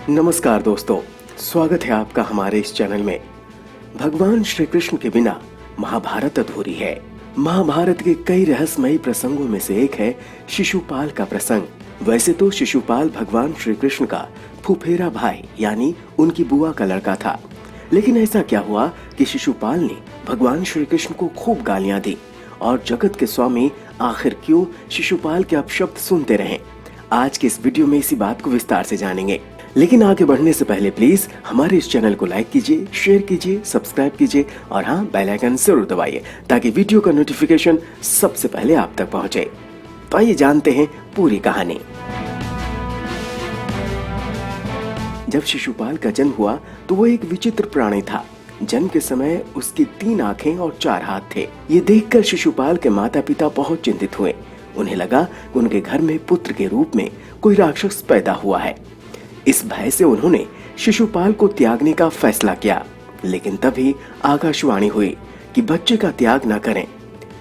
नमस्कार दोस्तों, स्वागत है आपका हमारे इस चैनल में। भगवान श्री कृष्ण के बिना महाभारत अधूरी है। महाभारत के कई रहस्यमयी प्रसंगों में से एक है शिशुपाल का प्रसंग। वैसे तो शिशुपाल भगवान श्री कृष्ण का फुफेरा भाई यानी उनकी बुआ का लड़का था, लेकिन ऐसा क्या हुआ कि शिशुपाल ने भगवान श्री कृष्ण को खूब गालियां दी और जगत के स्वामी आखिर क्यों शिशुपाल के अपशब्द सुनते रहे। आज के इस वीडियो में इसी बात को विस्तार से जानेंगे, लेकिन आगे बढ़ने से पहले प्लीज हमारे इस चैनल को लाइक कीजिए, शेयर कीजिए, सब्सक्राइब कीजिए और हाँ, बेल आइकन जरूर दबाइए ताकि वीडियो का नोटिफिकेशन सबसे पहले आप तक पहुंचे। तो आइए जानते हैं पूरी कहानी। जब शिशुपाल का जन्म हुआ तो वो एक विचित्र प्राणी था। जन्म के समय उसकी 3 आंखें और 4 हाथ थे। ये देखकर शिशुपाल के माता पिता बहुत चिंतित हुए। उन्हें लगा कि उनके घर में पुत्र के रूप में कोई राक्षस पैदा हुआ है। इस भय से उन्होंने शिशुपाल को त्यागने का फैसला किया, लेकिन तभी आकाशवाणी हुई कि बच्चे का त्याग न करें।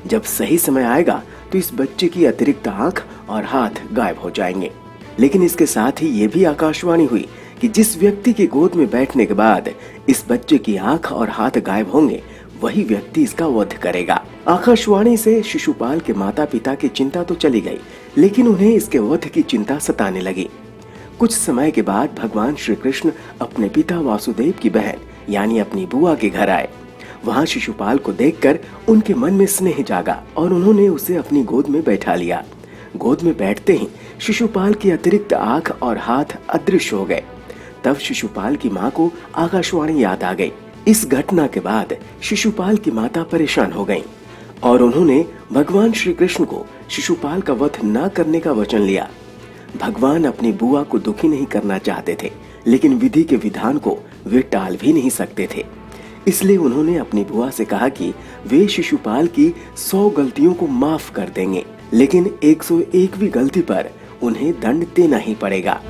जब सही समय आएगा तो इस बच्चे की अतिरिक्त आंख और हाथ गायब हो जाएंगे। लेकिन इसके साथ ही ये भी आकाशवाणी हुई कि जिस व्यक्ति की गोद में बैठने के बाद इस बच्चे की आंख और हाथ गायब होंगे, वही व्यक्ति इसका वध करेगा। आकाशवाणी से शिशुपाल के माता पिता की चिंता तो चली गई, लेकिन उन्हें इसके वध की चिंता सताने लगी। कुछ समय के बाद भगवान श्री कृष्ण अपने पिता वासुदेव की बहन यानी अपनी बुआ के घर आए। वहाँ शिशुपाल को देखकर उनके मन में स्नेह जागा और उन्होंने उसे अपनी गोद में बैठा लिया। गोद में बैठते ही शिशुपाल की अतिरिक्त आंख और हाथ अदृश्य हो गए। तब शिशुपाल की माँ को आकाशवाणी याद आ गई। इस घटना के बाद शिशुपाल की माता परेशान हो गईं और उन्होंने भगवान श्री कृष्ण को शिशुपाल का वध न करने का वचन लिया। भगवान अपनी बुआ को दुखी नहीं करना चाहते थे, लेकिन विधि के विधान को वे टाल भी नहीं सकते थे। इसलिए उन्होंने अपनी बुआ से कहा कि वे शिशुपाल की 100 गलतियों को माफ कर देंगे, लेकिन 101वीं गलती पर उन्हें दंड देना ही पड़ेगा।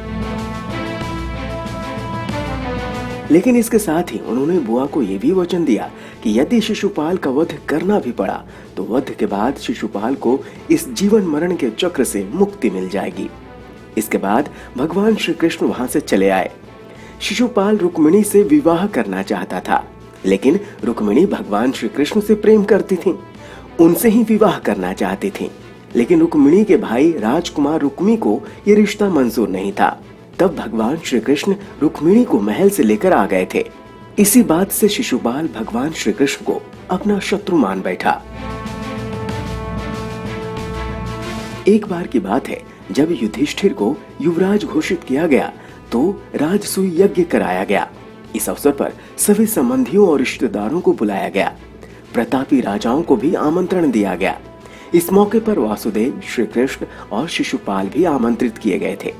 लेकिन इसके साथ ही उन्होंने बुआ को यह भी वचन दिया कि यदि शिशुपाल का वध करना भी पड़ा तो वध के बाद शिशुपाल को इस जीवन मरण के चक्र से मुक्ति मिल जाएगी। इसके बाद भगवान श्री कृष्ण वहां से चले आए। शिशुपाल रुक्मिणी से विवाह करना चाहता था, लेकिन रुक्मिणी भगवान श्री कृष्ण से प्रेम करती थी, उनसे ही विवाह करना चाहती थी। लेकिन रुक्मिणी के भाई राजकुमार रुक्मी को ये रिश्ता मंजूर नहीं था। तब भगवान श्री कृष्ण रुक्मिणी को महल से लेकर आ गए थे। इसी बात से शिशुपाल भगवान श्री कृष्ण को अपना शत्रु मान बैठा। एक बार की बात है, जब युधिष्ठिर को युवराज घोषित किया गया तो राजसूय यज्ञ कराया गया। इस अवसर पर सभी संबंधियों और रिश्तेदारों को बुलाया गया। प्रतापी राजाओं को भी आमंत्रण दिया गया। इस मौके पर वासुदेव, श्री कृष्ण और शिशुपाल भी आमंत्रित किए गए थे।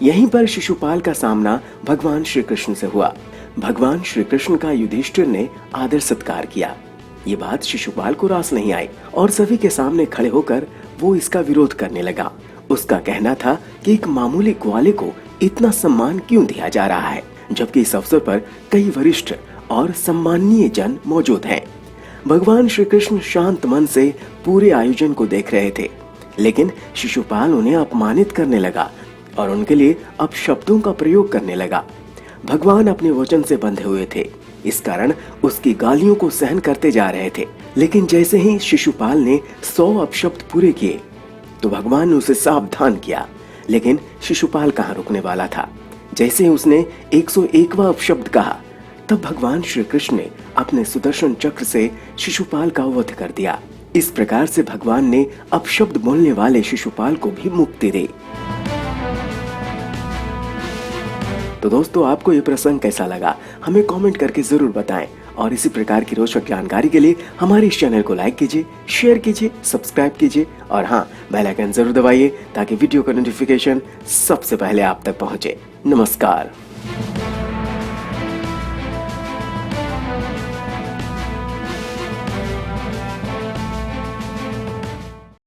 यहीं पर शिशुपाल का सामना भगवान श्री कृष्ण से हुआ। भगवान श्री कृष्ण का युधिष्ठिर ने आदर सत्कार किया। ये बात शिशुपाल को रास नहीं आई और सभी के सामने खड़े होकर वो इसका विरोध करने लगा। उसका कहना था कि एक मामूली ग्वाले को इतना सम्मान क्यों दिया जा रहा है, जबकि इस अवसर पर कई वरिष्ठ और सम्माननीय जन मौजूद हैं। भगवान श्री कृष्ण शांत मन से पूरे आयोजन को देख रहे थे, लेकिन शिशुपाल उन्हें अपमानित करने लगा और उनके लिए अपशब्दों का प्रयोग करने लगा। भगवान अपने वचन से बंधे हुए थे, इस कारण उसकी गालियों को सहन करते जा रहे थे। लेकिन जैसे ही शिशुपाल ने 100 अपशब्द पूरे किए तो भगवान ने उसे सावधान किया, लेकिन शिशुपाल कहाँ रुकने वाला था। जैसे ही उसने 101वां अपशब्द कहा, तब भगवान श्री कृष्ण ने अपने सुदर्शन चक्र से शिशुपाल का वध कर दिया। इस प्रकार से भगवान ने अपशब्द बोलने वाले शिशुपाल को भी मुक्ति दी। तो दोस्तों, आपको ये प्रसंग कैसा लगा हमें कमेंट करके जरूर बताएं और इसी प्रकार की रोचक जानकारी के लिए हमारे इस चैनल को लाइक कीजिए, शेयर कीजिए, सब्सक्राइब कीजिए और हाँ, बेल आइकन जरूर दबाइए ताकि वीडियो का नोटिफिकेशन सबसे पहले आप तक पहुंचे। नमस्कार।